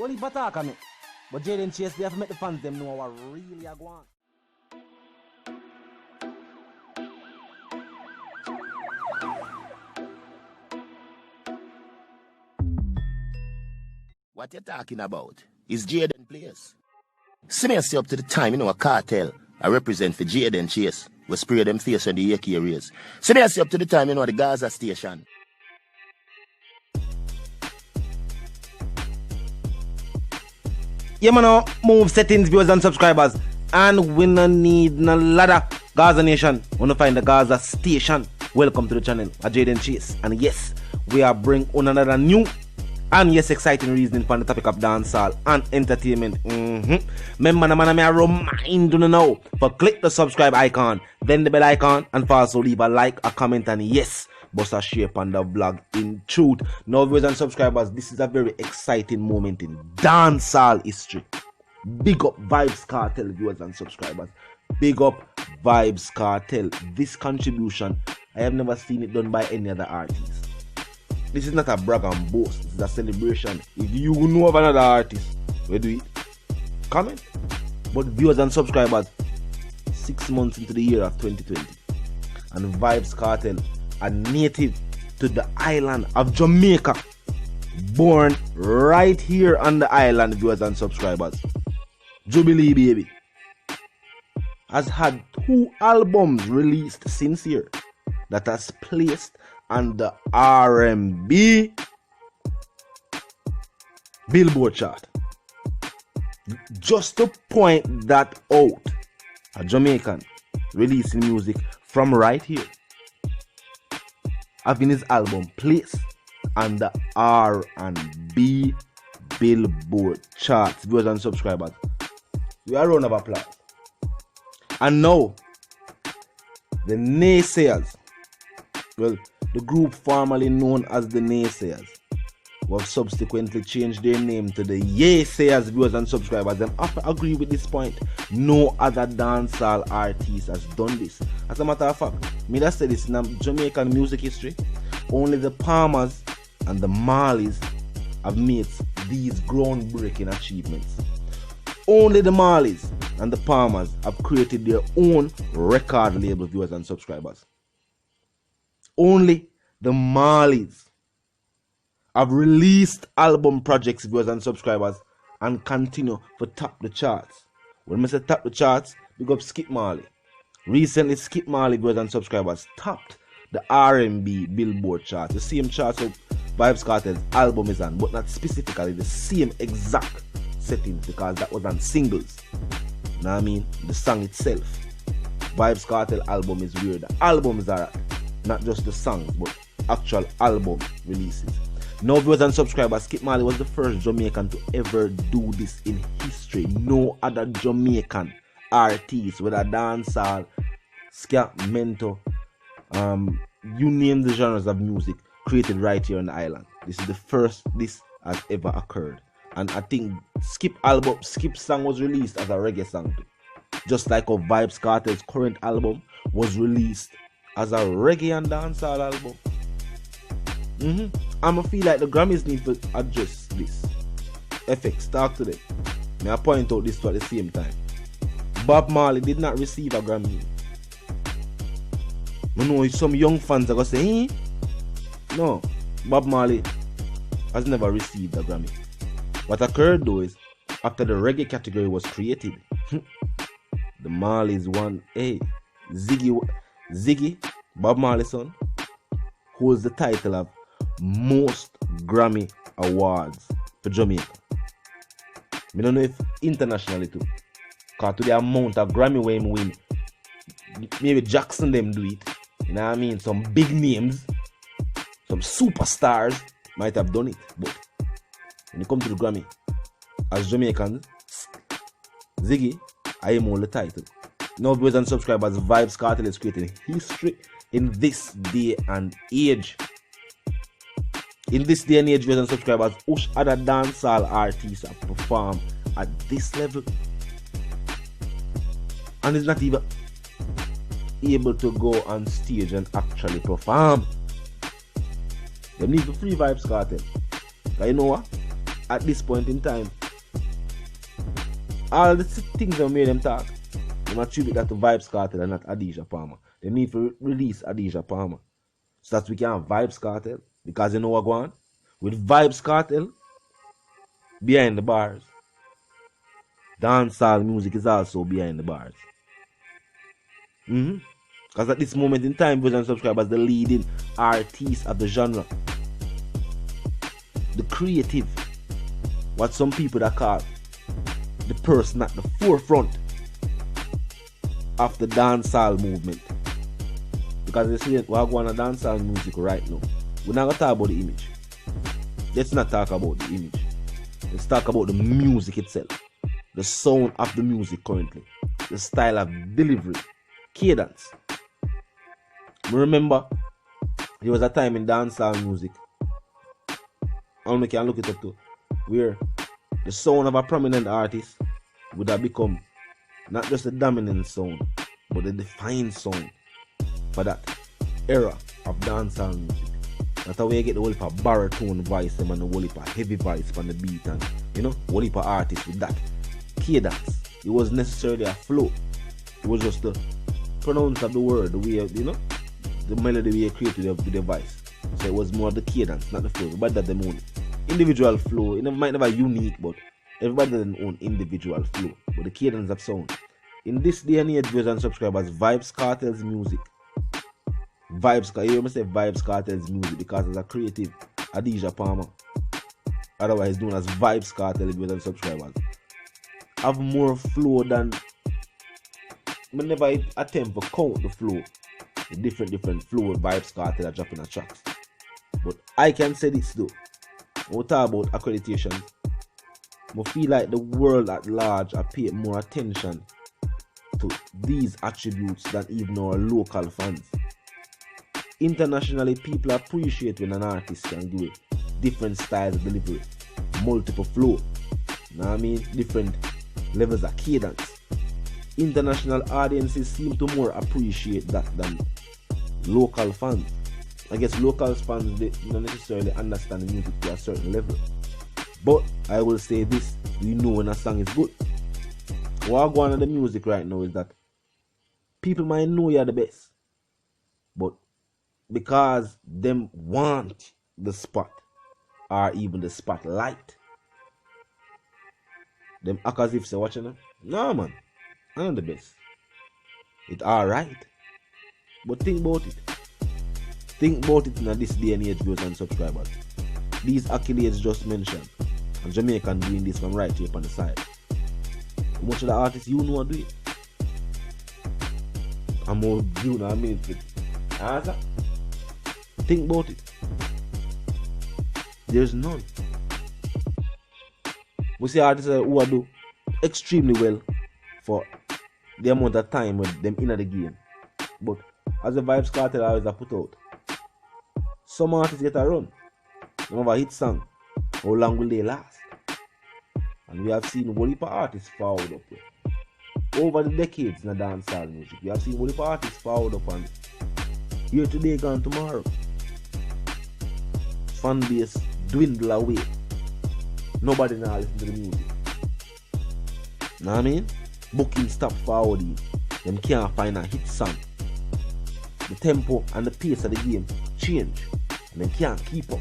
Only attack on me. But Jayden Chase, they have to make the fans them know what really are going. What you talking about? Is Jayden place? See me up to the time, a cartel. I represent for Jayden Chase. We spray them face on the AK areas. See me up to the time, the Gaza station. Yeah, man, move settings, viewers and subscribers. And we no need no ladder. Gaza Nation, wanna find the Gaza station. Welcome to the channel, Jayden Chase. And yes, we are bringing on another new and yes, exciting reasoning for the topic of dancehall and entertainment. Remember, man, I remind you now for click the subscribe icon, then the bell icon, and also leave a like, a comment, and yes, bust a share on the vlog in truth. Now, viewers and subscribers, this is a very exciting moment in dancehall history. Big up Vybz Kartel, viewers and subscribers. Big up Vybz Kartel. This contribution, I have never seen it done by any other artist. This is not a brag and boast, this is a celebration. If you know of another artist, we do it. Comment. But viewers and subscribers, 6 months into the year of 2020, and Vybz Kartel, a native to the island of Jamaica, born right here on the island, viewers and subscribers, Jubilee Baby, has had 2 albums released since here that has placed on the R&B Billboard chart. Just to point that out, a Jamaican releasing music from right here, having his album placed on the R&B Billboard charts. Viewers and subscribers, we are a round of applause. And now, the naysayers, well, the group formerly known as the Naysayers, who have subsequently changed their name to the Yaysayers, viewers and subscribers, and have to agree with this point. No other dancehall artist has done this. As a matter of fact, me that said this in Jamaican music history, only the Palmers and the Marleys have made these groundbreaking achievements. Only the Marleys and the Palmers have created their own record label, viewers and subscribers. Only the Marleys have released album projects, viewers and subscribers, and continue to top the charts. When I say top the charts, big up Skip Marley. Recently, Skip Marley, viewers and subscribers, topped the R&B Billboard chart. The same charts of Vybz Kartel's album is on, but not specifically the same exact settings, because that was on singles. You know what I mean? The song itself. Vybz Kartel album is where the albums are at. Not just the songs, but actual album releases. Now, viewers and subscribers, Skip Marley was the first Jamaican to ever do this in history. No other Jamaican artist, whether dancehall, ska, mento, you name the genres of music, created right here on the island. This is the first this has ever occurred. And I think Skip's song was released as a reggae song too. Just like how Vybz Kartel's current album was released as a reggae and dancehall album. I'ma feel like the Grammys need to address this. FX, talk to them. May I point out this at the same time. Bob Marley did not receive a Grammy. I know some young fans are going to say, no, Bob Marley has never received a Grammy. What occurred though is, after the reggae category was created, the Marleys won. Ziggy, Bob Marley's son, holds the title of most Grammy awards for Jamaica. I don't know if internationally too, because to the amount of Grammy where him win, maybe Jackson them do it. You know what I mean? Some big names, some superstars might have done it, but when you come to the Grammy, as Jamaicans, Ziggy, I am all the title. Now, viewers and subscribers, Vybz Kartel is creating history in this day and age. In this day and age, viewers and subscribers, which other dancehall artists have performed at this level and is not even able to go on stage and actually perform. They need to free Vybz Kartel. But you know what? at this point in time, all the things that made them talk, they attribute that to Vybz Kartel and not Adidja Palmer. They need to release Adidja Palmer so that we can have Vybz Kartel, because you know what going on? With Vybz Kartel behind the bars, dancehall music is also behind the bars. Because at this moment in time, viewers and subscribers, the leading artist of the genre, the creative, what some people that call the person at the forefront of the dancehall movement. Because they say we're going to dancehall music right now. We're not going to talk about the image. Let's not talk about the image. Let's talk about the music itself. The sound of the music currently. The style of delivery. Cadence. Remember, there was a time in dancehall music, I only can look it up too, where the sound of a prominent artist would have become not just a dominant sound, but a defined sound for that era of dancehall music. That's how you get the whole heap of baritone voice and the whole heap of heavy voice on the beat, and whole heap of artists with that cadence. It was necessarily a flow. It was just the pronounce of the word, the way the melody we create with the voice. So it was more the cadence, not the flow. Everybody had their own individual flow. It might never be unique, but everybody had their own individual flow. But the cadence of sound. In this day and age, viewers and subscribers, Vybz Kartel's music. You hear me say Vybz Kartel's music because it's a creative Adidja Palmer, otherwise known as Vybz Kartel, viewers and subscribers, have more flow than I never attempt to count the flow. The different flow of Vybz Kartel are dropping the tracks. But I can say this though. When we talk about accreditation, I feel like the world at large are paying more attention to these attributes than even our local fans. Internationally, people appreciate when an artist can do it. Different styles of delivery, multiple flow, different levels of cadence. International audiences seem to more appreciate that than local fans. I guess local fans, they don't necessarily understand the music to a certain level. But I will say this, we know when a song is good. What going on in the music right now is that people might know you're the best, but because them want the spot or even the spotlight, them act as if they're watching them. No man, I'm the best. It's alright. But think about it. Think about it in this day and age, viewers and subscribers. These accolades just mentioned, and Jamaican doing this from right here on the side. How much of the artists you know do it? I'm more you know what I mean. Answer? Think about it. There's none. We see artists who do extremely well for the amount of time with them in the game. But as the Vybz Kartel always put out, some artists get a run. They have a hit song. How long will they last? And we have seen a whole heap of artists forward up here. Over the decades in the dancehall music, we have seen a whole heap of artists forward up, and here today, gone tomorrow. Fan base dwindle away. Nobody now listen to the music. Know what I mean? Booking stop forwarding. Them can't find a hit song. The tempo and the pace of the game change, and they can't keep up.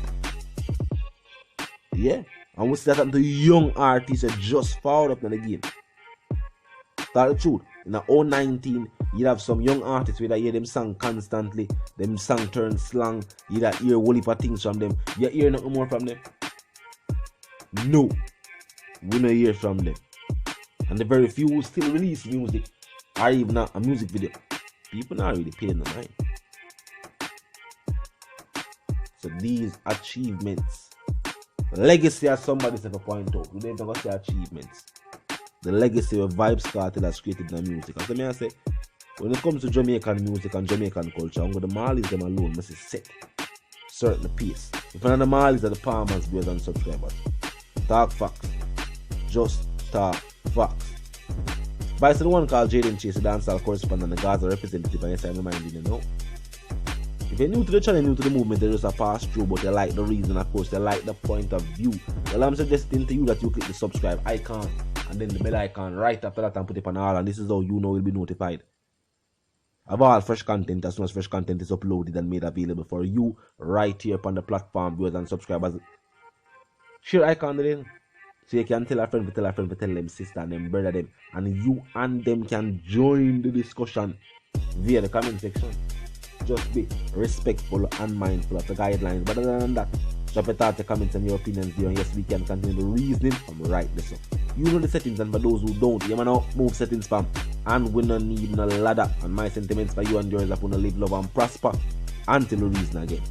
Yeah, and we see that happen to young artists that just forward up in the game. That's the truth. In the 2019, you have some young artists where you hear them sing constantly, them song turn slang, you hear a whole heap of things from them. You hear nothing more from them? No, we don't hear from them. And the very few who still release music, or even a music video, people not really paying the mind. So these achievements, legacy, as somebody said to point out, we don't even say achievements. The legacy of Vybz Kartel has created in the music. And so I say, when it comes to Jamaican music and Jamaican culture, I'm going to Marleys them alone, must set certain pace. If none of the Marleys are the Palmers, viewers and subscribers, talk facts. Just talk facts. But I said the one called Jayden Chase, the dancehall correspondent and the Gaza representative, and yes, I'm reminding you now. If you're new to the channel, new to the movement, you just a pass through, but you like the reason, of course, you like the point of view. Well, I'm suggesting to you that you click the subscribe icon and then the bell icon right after that and put it on all, and this is how you know you'll be notified of all fresh content as soon as fresh content is uploaded and made available for you right here upon the platform, viewers and subscribers. Share icon there, so you can tell a friend, tell them sister and them brother them, and you and them can join the discussion via the comment section. Just be respectful and mindful of the guidelines. But other than that, drop a thought, comments and your opinions there, and yes, we can continue the reasoning from right this up. You know the settings, and for those who don't, you know move settings fam, and we don't need no ladder. And my sentiments for you and yours are gonna live, love and prosper until we reason again.